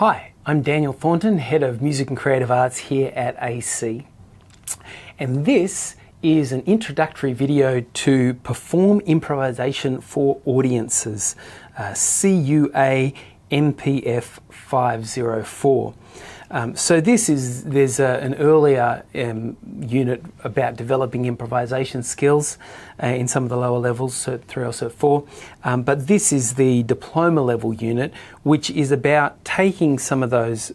Hi, I'm Daniel Thornton, Head of Music and Creative Arts here at AC. And this is an introductory video to Perform Improvisation for Audiences, CUAMPF504. So there's an earlier unit about developing improvisation skills in some of the lower levels, Cert 3 or Cert 4, but this is the diploma level unit, which is about taking some of those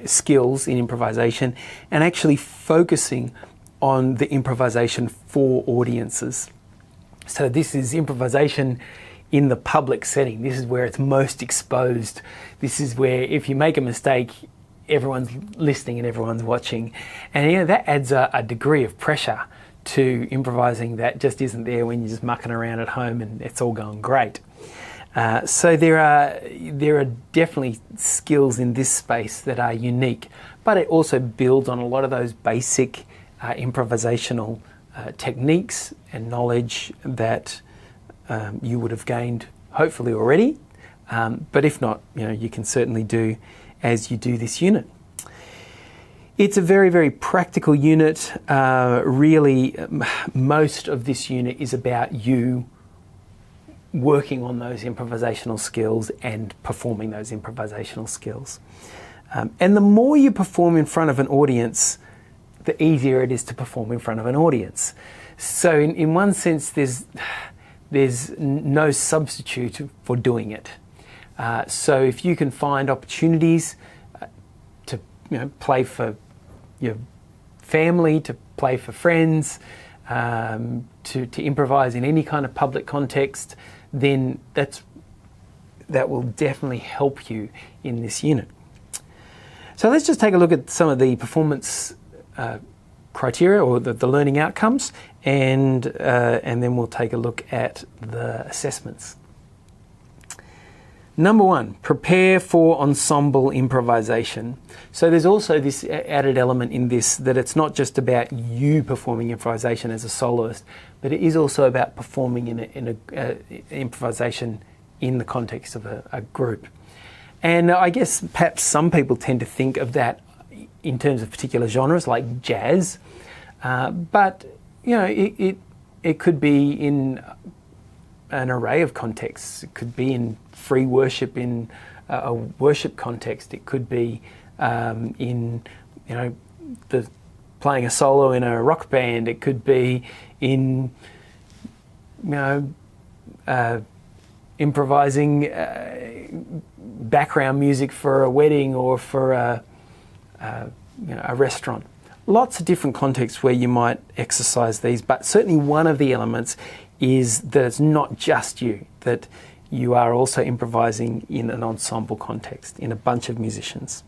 skills in improvisation and actually focusing on the improvisation for audiences. So this is improvisation in the public setting. This is where it's most exposed. This is where if you make a mistake, everyone's listening and everyone's watching. And that adds a degree of pressure to improvising that just isn't there when you're just mucking around at home and it's all going great. So there are definitely skills in this space that are unique, but it also builds on a lot of those basic improvisational techniques and knowledge that you would have gained hopefully already, but if not, you can certainly do as you do this unit. It's a very, very practical unit. Really, most of this unit is about you working on those improvisational skills and performing those improvisational skills. And the more you perform in front of an audience, the easier it is to perform in front of an audience. So in one sense, there's no substitute for doing it. So if you can find opportunities to play for your family, to play for friends, to improvise in any kind of public context, then that will definitely help you in this unit. So let's just take a look at some of the performance criteria or the learning outcomes, and then we'll take a look at the assessments. Number one, prepare for ensemble improvisation. So there's also this added element in this that it's not just about you performing improvisation as a soloist, but it is also about performing in a improvisation in the context of a group. And I guess perhaps some people tend to think of that in terms of particular genres like jazz, but it could be in an array of contexts. It could be in free worship in a worship context. It could be in playing a solo in a rock band. It could be in improvising background music for a wedding or for a restaurant. Lots of different contexts where you might exercise these, but certainly one of the elements is that it's not just you, that you are also improvising in an ensemble context, in a bunch of musicians.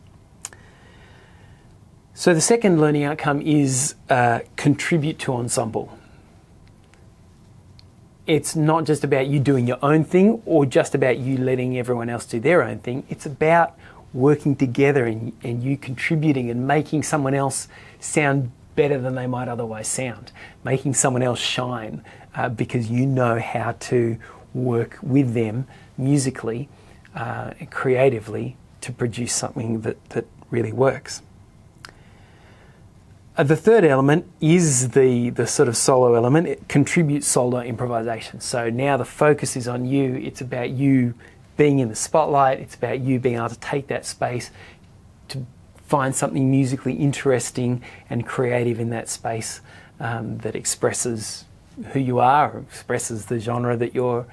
So the second learning outcome is contribute to ensemble. It's not just about you doing your own thing or just about you letting everyone else do their own thing. It's about working together and you contributing and making someone else sound better than they might otherwise sound, making someone else shine because you know how to work with them musically and creatively to produce something that really works. The third element is the sort of solo element. It contributes solo improvisation. So now the focus is on you. It's about you being in the spotlight. It's about you being able to take that space to find something musically interesting and creative in that space that expresses who you are, or expresses the genre that you're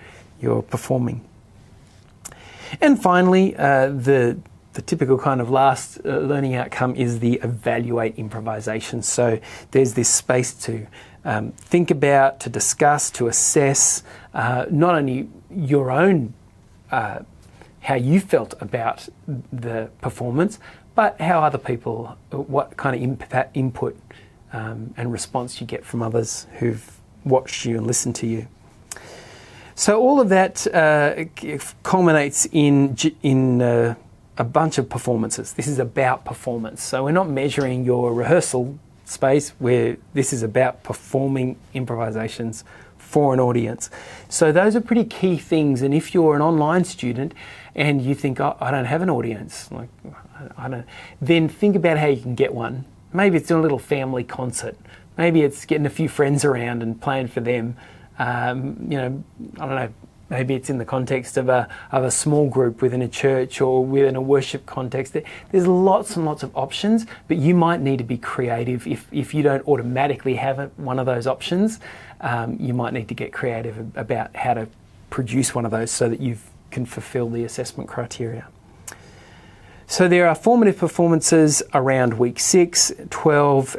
performing. And finally, the typical kind of last learning outcome is the evaluate improvisation. So there's this space to think about, to discuss, to assess not only your own how you felt about the performance, but how other people, what kind of input and response you get from others who've watched you and listened to you. So all of that culminates in a bunch of performances. This is about performance. So we're not measuring your rehearsal space, where this is about performing improvisations for an audience. So those are pretty key things. And if you're an online student and you think, oh, I don't have an audience, like I don't, then think about how you can get one. Maybe it's doing a little family concert. Maybe it's getting a few friends around and playing for them. I don't know. Maybe it's in the context of a small group within a church or within a worship context. There's lots and lots of options, but you might need to be creative. If you don't automatically have one of those options, you might need to get creative about how to produce one of those so that you can fulfill the assessment criteria. So there are formative performances around week 6, 12,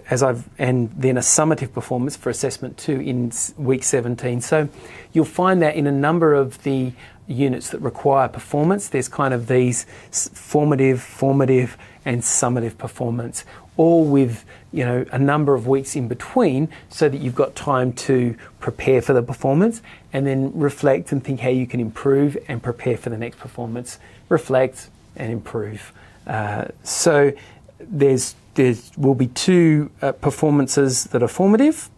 and then a summative performance for assessment 2 in week 17. So you'll find that in a number of the units that require performance, there's kind of these formative, and summative performance, all with a number of weeks in between, so that you've got time to prepare for the performance and then reflect and think how you can improve and prepare for the next performance. Reflect and improve. So there will be 2 performances that are formative,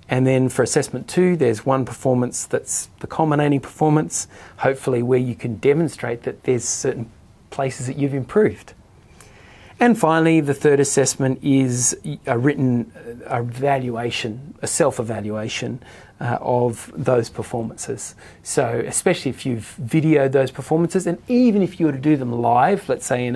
and then for assessment 2 there's one performance that's the culminating performance, hopefully where you can demonstrate that there's certain places that you've improved. And finally, the third assessment is a written evaluation, a self-evaluation of those performances. So especially if you've videoed those performances, and even if you were to do them live, let's say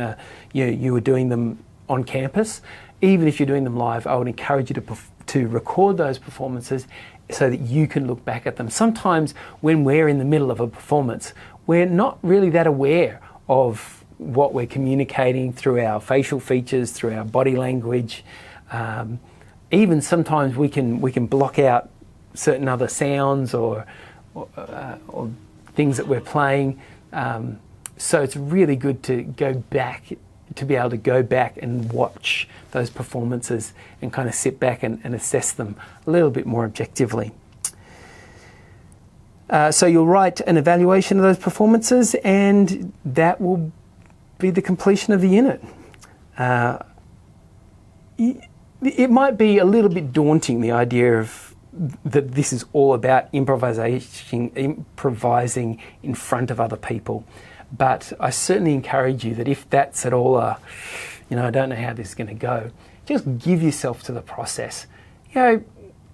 you were doing them on campus, even if you're doing them live, I would encourage you to record those performances so that you can look back at them. Sometimes when we're in the middle of a performance, we're not really that aware of what we're communicating through our facial features, through our body language. Even sometimes we can block out certain other sounds or things that we're playing. So it's really good to be able to go back and watch those performances and kind of sit back and assess them a little bit more objectively. So you'll write an evaluation of those performances, and that will be the completion of the unit. It might be a little bit daunting, the idea of that this is all about improvising in front of other people, but I certainly encourage you that if that's at all I don't know how this is going to go, just give yourself to the process.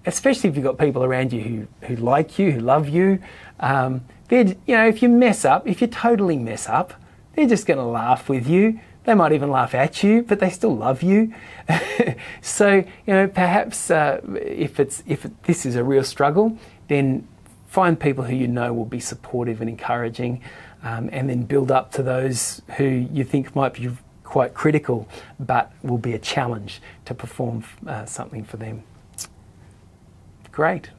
Especially if you've got people around you who like you, who love you. If you mess up, if you totally mess up, they're just going to laugh with you. They might even laugh at you, but they still love you. So, perhaps if this is a real struggle, then find people who will be supportive and encouraging, and then build up to those who you think might be quite critical, but will be a challenge to perform something for them. Great.